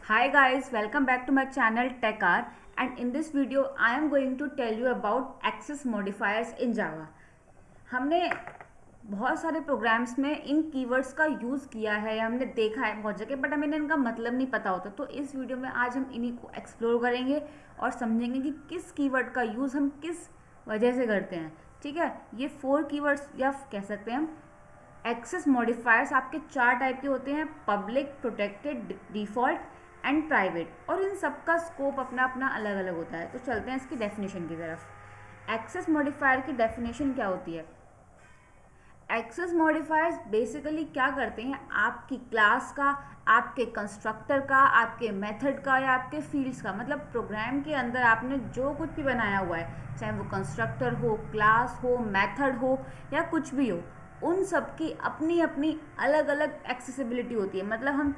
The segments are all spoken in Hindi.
Hi guys, welcome back to my channel TechR, and in this video I am going to tell you about access modifiers in Java. हमने बहुत सारे प्रोग्राम्स में इन कीवर्ड्स का यूज़ किया है, हमने देखा है बहुत जगह, बट हमें इनका मतलब नहीं पता होता। तो इस वीडियो में आज हम इन्हीं को एक्सप्लोर करेंगे और समझेंगे कि किस कीवर्ड का यूज़ हम किस वजह से करते हैं। ठीक है, ये 4 कीवर्ड्स या कह सकते हैं हम एक्सेस मॉडिफायर्स आपके 4 टाइप के होते हैं: public, protected, default and private, और इन सब का स्कोप अपना अपना अलग अलग होता है। तो चलते हैं इसकी डेफिनेशन की तरफ। एक्सेस मॉडिफायर की डेफिनेशन क्या होती है? एक्सेस मॉडिफायर्स बेसिकली क्या करते हैं, आपकी क्लास का, आपके कंस्ट्रक्टर का, आपके मेथड का या आपके फील्ड्स का, मतलब प्रोग्राम के अंदर आपने जो कुछ भी बनाया हुआ है, चाहे वो कंस्ट्रक्टर हो, क्लास हो, मेथड हो या कुछ भी हो, उन सब की अपनी अपनी अलग अलग एक्सेसिबिलिटी होती है। मतलब हम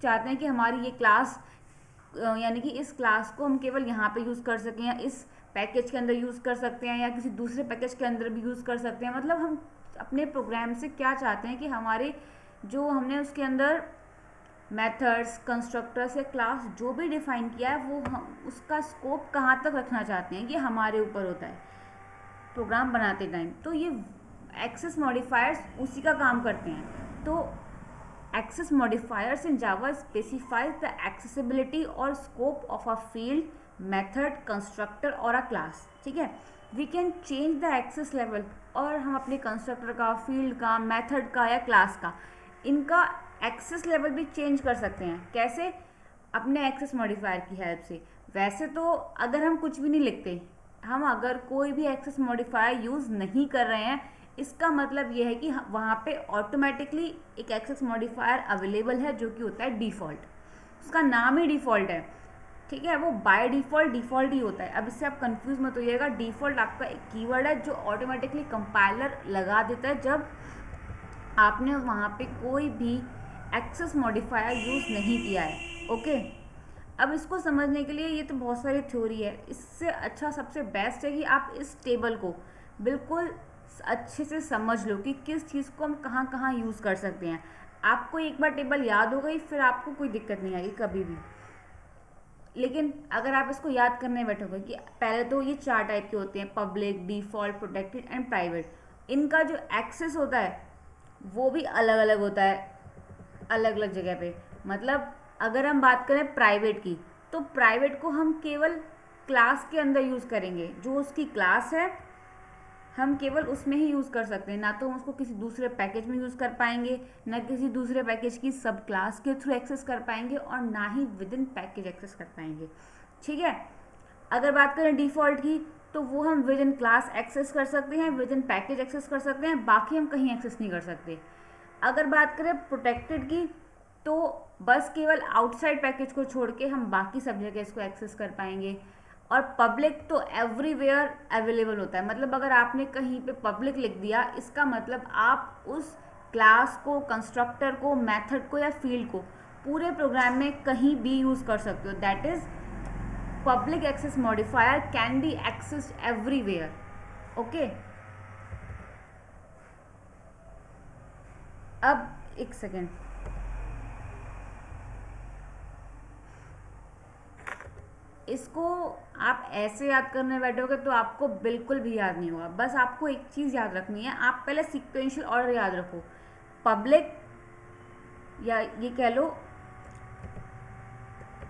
चाहते हैं कि हमारी ये क्लास यानी कि इस क्लास को हम केवल यहाँ पे यूज़ कर सकें, या इस पैकेज के अंदर यूज़ कर सकते हैं, या किसी दूसरे पैकेज के अंदर भी यूज़ कर सकते हैं। मतलब हम अपने प्रोग्राम से क्या चाहते हैं कि हमारे जो हमने उसके अंदर मेथड्स, कंस्ट्रक्टर्स या क्लास जो भी डिफाइन किया है वो हम उसका स्कोप कहाँ तक रखना चाहते हैं, ये हमारे ऊपर होता है प्रोग्राम बनाते टाइम। तो ये एक्सेस मॉडिफायर्स उसी का काम करते हैं। तो access modifiers in Java specifies the accessibility or scope of a field, method, constructor or a class. ठीक है, we can change the access level, और हम अपने कंस्ट्रक्टर का, फील्ड का, मेथड का या क्लास का, इनका एक्सेस लेवल भी चेंज कर सकते हैं। कैसे? अपने एक्सेस मॉडिफायर की हेल्प से। वैसे तो अगर हम कुछ भी नहीं लिखते, हम अगर कोई भी एक्सेस मॉडिफायर यूज़ नहीं कर रहे हैं, इसका मतलब यह है कि वहाँ पे ऑटोमेटिकली एक एक्सेस मॉडिफायर अवेलेबल है जो कि होता है डिफ़ॉल्ट। उसका नाम ही डिफ़ॉल्ट है। ठीक है, वो बाय डिफ़ॉल्ट ही होता है। अब इससे आप कंफ्यूज मत होइएगा। डिफ़ॉल्ट आपका एक कीवर्ड है जो ऑटोमेटिकली कंपाइलर लगा देता है जब आपने वहाँ पे कोई भी एक्सेस मॉडिफायर यूज़ नहीं किया है। ओके, अब इसको समझने के लिए ये तो बहुत सारी थ्योरी है, इससे अच्छा सबसे बेस्ट है कि आप इस टेबल को बिल्कुल अच्छे से समझ लो कि किस चीज़ को हम कहाँ कहाँ यूज़ कर सकते हैं। आपको एक बार टेबल याद हो गई, फिर आपको कोई दिक्कत नहीं आएगी कभी भी। लेकिन अगर आप इसको याद करने बैठोगे कि पहले तो ये 4 टाइप के होते हैं: public, default, protected and private. इनका जो एक्सेस होता है वो भी अलग अलग होता है, अलग अलग जगह पे। मतलब अगर हम बात करें प्राइवेट की, तो प्राइवेट को हम केवल क्लास के अंदर यूज़ करेंगे। जो उसकी क्लास है हम केवल उसमें ही यूज़ कर सकते हैं, ना तो हम उसको किसी दूसरे पैकेज में यूज़ कर पाएंगे, ना किसी दूसरे पैकेज की सब क्लास के थ्रू एक्सेस कर पाएंगे, और ना ही विद इन पैकेज एक्सेस कर पाएंगे। ठीक है, अगर बात करें डिफ़ॉल्ट की, तो वो हम विद इन क्लास एक्सेस कर सकते हैं, विद इन पैकेज एक्सेस कर सकते हैं, बाकी हम कहीं एक्सेस नहीं कर सकते। अगर बात करें प्रोटेक्टेड की, तो बस केवल आउटसाइड पैकेज को छोड़ के हम बाकी सब जगह इसको एक्सेस कर पाएंगे। और पब्लिक तो एवरीवेयर अवेलेबल होता है। मतलब अगर आपने कहीं पे पब्लिक लिख दिया, इसका मतलब आप उस क्लास को, कंस्ट्रक्टर को, मेथड को या फील्ड को पूरे प्रोग्राम में कहीं भी यूज़ कर सकते हो। That is public access modifier can be accessed everywhere. Okay, अब एक सेकेंड, इसको आप ऐसे याद करने बैठोगे तो आपको बिल्कुल भी याद नहीं होगा। बस आपको एक चीज़ याद रखनी है, आप पहले सीक्वेंशियल ऑर्डर याद रखो। पब्लिक, या ये कह लो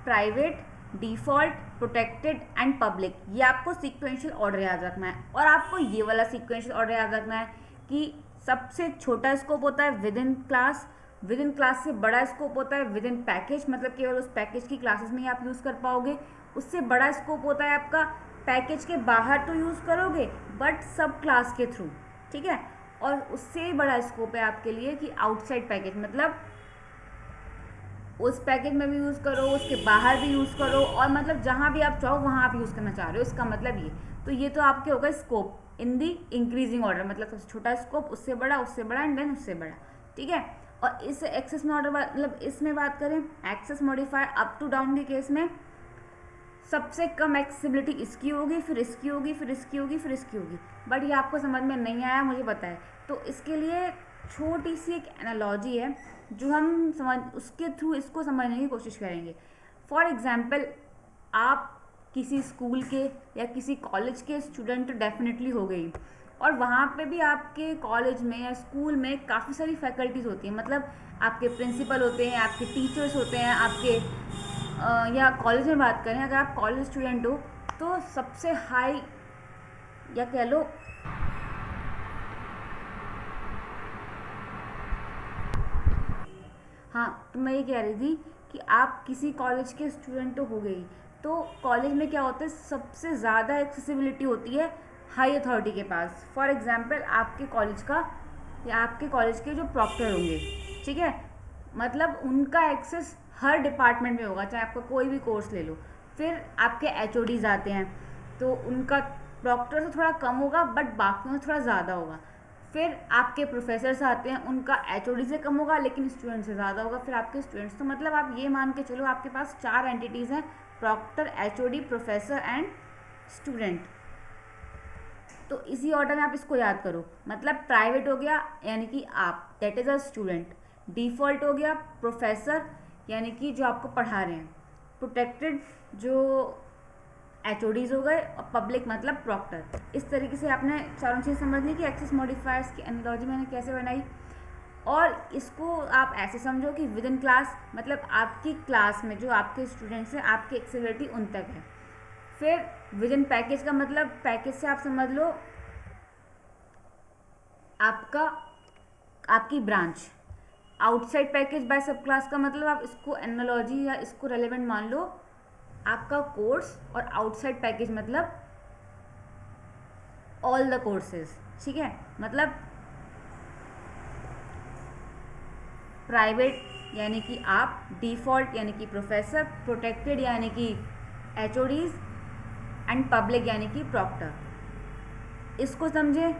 private, default, protected and public, ये आपको सीक्वेंशियल ऑर्डर याद रखना है। और आपको ये वाला सीक्वेंशियल ऑर्डर याद रखना है कि सबसे छोटा स्कोप होता है with in class, with in class से बड़ा स्कोप होता है विद इन पैकेज, मतलब केवल उस पैकेज की क्लासेस में ही आप यूज़ कर पाओगे। उससे बड़ा स्कोप होता है आपका पैकेज के बाहर तो यूज़ करोगे बट सब क्लास के थ्रू। ठीक है, और उससे बड़ा स्कोप है आपके लिए कि आउटसाइड पैकेज, मतलब उस पैकेज में भी यूज़ करो, उसके बाहर भी यूज़ करो, और मतलब जहाँ भी आप चाहो वहाँ आप यूज़ करना चाह रहे हो। इसका मतलब ये, तो ये तो आपके होगा scope in the increasing order, मतलब सबसे छोटा स्कोप, उससे बड़ा एंड देन उससे बड़ा। ठीक है, और इस एक्सेस में ऑर्डर मतलब इसमें बात करें access modifier up to down के केस में, सबसे कम एक्सेसिबिलिटी इसकी होगी, फिर इसकी होगी, फिर इसकी होगी, फिर इसकी होगी। बट ये आपको समझ में नहीं आया, मुझे पता है। तो इसके लिए छोटी सी एक एनालॉजी है जो हम उसके थ्रू इसको समझने की कोशिश करेंगे। फॉर एग्जाम्पल, आप किसी स्कूल के या किसी कॉलेज के स्टूडेंट डेफिनेटली हो गई, और वहाँ पे भी आपके कॉलेज में या स्कूल में काफ़ी सारी फैकल्टीज़ होती हैं, मतलब आपके प्रिंसिपल होते हैं, आपके टीचर्स होते हैं, आपके या कॉलेज में बात करें, अगर आप कॉलेज स्टूडेंट हो तो सबसे हाई या कह लो हाँ, तो मैं ये कह रही थी कि आप किसी कॉलेज के स्टूडेंट तो हो गई, तो कॉलेज में क्या होता है, सबसे ज़्यादा एक्सेसिबिलिटी होती है हाई अथॉरिटी के पास। फॉर एग्जांपल, आपके कॉलेज का या आपके कॉलेज के जो प्रॉक्टर होंगे, ठीक है, मतलब उनका एक्सेस हर डिपार्टमेंट में होगा, चाहे आपका कोई भी कोर्स ले लो। फिर आपके एचओडीज आते हैं, तो उनका प्रॉक्टर से थोड़ा कम होगा बट बाकियों से थोड़ा ज़्यादा होगा। फिर आपके प्रोफेसर्स आते हैं, उनका एचओडी से कम होगा लेकिन स्टूडेंट से ज़्यादा होगा। फिर आपके स्टूडेंट्स, तो मतलब आप ये मान के चलो आपके पास 4 एंटिटीज़ हैं, proctor, HOD, professor and student. तो इसी ऑर्डर में आप इसको याद करो। मतलब प्राइवेट हो गया यानी कि आप, that is a student. Default हो गया प्रोफेसर यानी कि जो आपको पढ़ा रहे हैं। प्रोटेक्टेड जो एचओडीज हो गए, और पब्लिक मतलब प्रॉक्टर। इस तरीके से आपने चारों चीज़ समझ ली कि एक्सेस मॉडिफायर्स की एनालॉजी मैंने कैसे बनाई। और इसको आप ऐसे समझो कि विद इन क्लास, मतलब आपकी क्लास में जो आपके स्टूडेंट्स हैं, आपकी एक्सेसिबिलिटी उन तक है। फिर विद इन पैकेज का मतलब, पैकेज से आप समझ लो आपकी ब्रांच। आउटसाइड पैकेज बाय सब क्लास का मतलब आप इसको एनालॉजी या इसको रेलेवेंट मान लो आपका कोर्स, और आउटसाइड पैकेज मतलब ऑल द कोर्सेज, ठीक है। मतलब प्राइवेट यानी कि आप, डिफ़ॉल्ट यानी कि प्रोफेसर, प्रोटेक्टेड यानी कि एचओडीज एंड पब्लिक यानी कि प्रॉक्टर। इसको समझे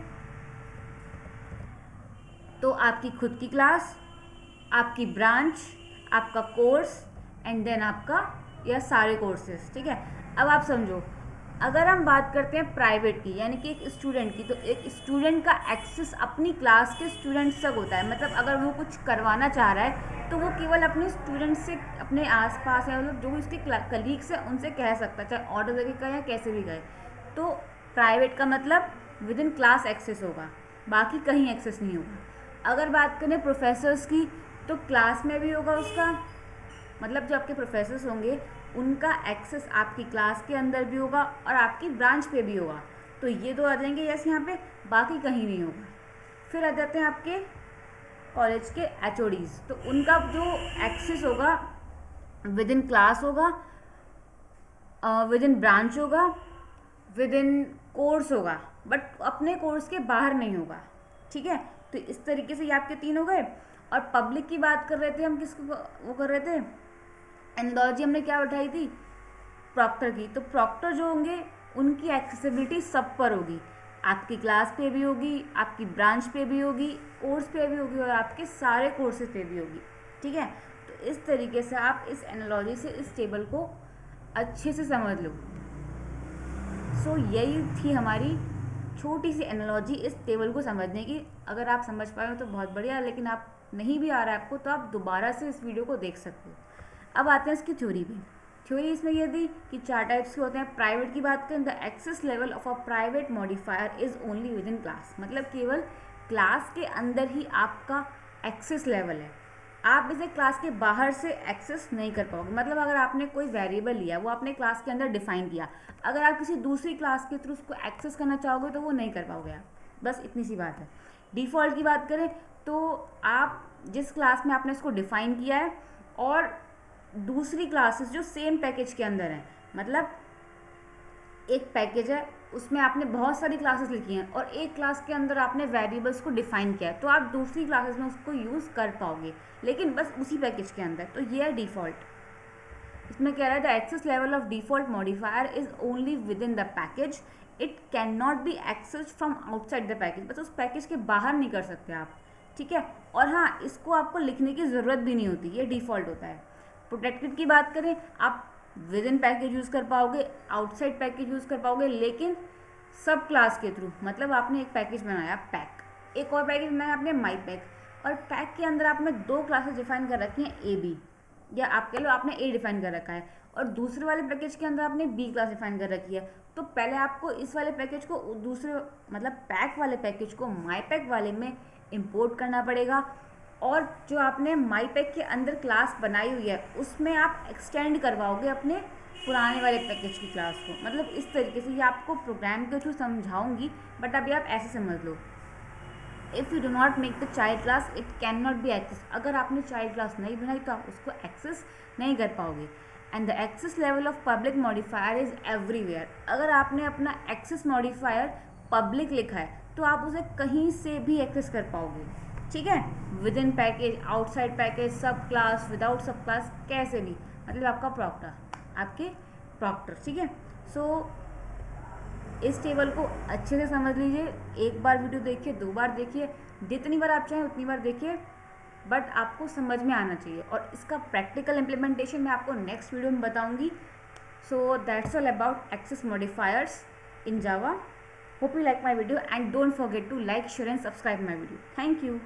तो आपकी खुद की क्लास, आपकी ब्रांच, आपका कोर्स एंड देन आपका या सारे कोर्सेज, ठीक है। अब आप समझो, अगर हम बात करते हैं प्राइवेट की यानी कि एक स्टूडेंट की, तो एक स्टूडेंट का एक्सेस अपनी क्लास के स्टूडेंट्स तक होता है। मतलब अगर वो कुछ करवाना चाह रहा है तो वो केवल अपने स्टूडेंट्स से, अपने आसपास है, मतलब जो भी उसके कलीग्स हैं उनसे कह सकता है, चाहे ऑर्डर देके कहे या कैसे भी कहे। तो प्राइवेट का मतलब विद इन क्लास एक्सेस होगा, बाकी कहीं एक्सेस नहीं होगा। अगर बात करें प्रोफेसर्स की, तो क्लास में भी होगा उसका, मतलब जो आपके प्रोफेसर्स होंगे उनका एक्सेस आपकी क्लास के अंदर भी होगा और आपकी ब्रांच पे भी होगा। तो ये दो आ जाएंगे यस यहाँ पे, बाकी कहीं नहीं होगा। फिर आ जाते हैं आपके कॉलेज के एचओडीज, तो उनका जो एक्सेस होगा विद इन क्लास होगा, विद इन ब्रांच होगा, विद इन कोर्स होगा, बट अपने कोर्स के बाहर नहीं होगा, ठीक है। तो इस तरीके से ये आपके 3 हो गए। और पब्लिक की बात कर रहे थे हम, किसको वो कर रहे थे, एनालॉजी हमने क्या उठाई थी, प्रॉक्टर की। तो प्रॉक्टर जो होंगे उनकी एक्सेसिबिलिटी सब पर होगी, आपकी क्लास पे भी होगी, आपकी ब्रांच पे भी होगी, कोर्स पे भी होगी और आपके सारे कोर्सेज पे भी होगी, ठीक है। तो इस तरीके से आप इस एनालॉजी से इस टेबल को अच्छे से समझ लो। सो यही थी हमारी छोटी सी एनालॉजी इस टेबल को समझने की। अगर आप समझ पाए हो तो बहुत बढ़िया, लेकिन आप नहीं भी आ रहा है आपको तो आप दोबारा से इस वीडियो को देख सकते हो। अब आते हैं इसकी थ्योरी पे। थ्योरी इसमें यह थी कि 4 टाइप्स के होते हैं। प्राइवेट की बात करें, the access level of a private modifier is only within class, मतलब केवल क्लास के अंदर ही आपका एक्सेस लेवल है, आप इसे क्लास के बाहर से एक्सेस नहीं कर पाओगे। मतलब अगर आपने कोई वेरिएबल लिया, वो आपने क्लास के अंदर डिफाइन किया, अगर आप किसी दूसरी क्लास के थ्रू उसको एक्सेस करना चाहोगे तो वो नहीं कर पाओगे आप, बस इतनी सी बात है। डिफ़ॉल्ट की बात करें तो आप जिस क्लास में आपने इसको डिफाइन किया है और दूसरी क्लासेस जो सेम पैकेज के अंदर हैं, मतलब एक पैकेज है उसमें आपने बहुत सारी क्लासेस लिखी हैं और एक क्लास के अंदर आपने वेरिएबल्स को डिफाइन किया है, तो आप दूसरी क्लासेस में उसको यूज़ कर पाओगे, लेकिन बस उसी पैकेज के अंदर। तो ये है डिफ़ॉल्ट। इसमें कह रहा है the access level of default modifier is only within the package, it can not be access from outside the package, बस उस पैकेज के बाहर नहीं कर सकते आप, ठीक है। और हाँ, इसको आपको लिखने की ज़रूरत भी नहीं होती, ये डिफ़ॉल्ट होता है। प्रोटेक्टेड की बात करें, आप विद इन पैकेज यूज़ कर पाओगे, आउटसाइड पैकेज यूज़ कर पाओगे, लेकिन सब क्लास के थ्रू। मतलब आपने एक पैकेज बनाया पैक, एक और पैकेज बनाया आपने माई पैक, और पैक के अंदर आपने दो क्लासेस डिफाइन कर रखी हैं, ए बी, या आप कह लो आपने ए डिफाइन कर रखा है और दूसरे वाले पैकेज के अंदर आपने बी क्लास डिफाइन कर रखी है। तो पहले आपको इस वाले पैकेज को दूसरे मतलब पैक वाले पैकेज को माई पैक वाले में इंपोर्ट करना पड़ेगा, और जो आपने माई पैक के अंदर क्लास बनाई हुई है उसमें आप एक्सटेंड करवाओगे अपने पुराने वाले पैकेज की क्लास को। मतलब इस तरीके से ये आपको प्रोग्राम के थ्रू समझाऊंगी, बट अभी आप ऐसे समझ लो, if you do not make the child class it can not be access. अगर आपने चाइल्ड क्लास नहीं बनाई तो आप उसको एक्सेस नहीं कर पाओगे। And the access level of public modifier is everywhere. अगर आपने अपना एक्सेस मॉडिफायर पब्लिक लिखा है तो आप उसे कहीं से भी एक्सेस कर पाओगे, ठीक है, with in package, outside package, सब क्लास, विदाउट सब क्लास, कैसे भी, मतलब आपका प्रॉक्टर, ठीक है। सो इस टेबल को अच्छे से समझ लीजिए, एक बार वीडियो देखिए, 2 बार देखिए, जितनी बार आप चाहें उतनी बार देखिए, बट आपको समझ में आना चाहिए। और इसका प्रैक्टिकल इम्प्लीमेंटेशन मैं आपको नेक्स्ट वीडियो में बताऊंगी। So that's all about access modifiers in Java. Hope you like my video and don't forget to like, share and subscribe my video. Thank you.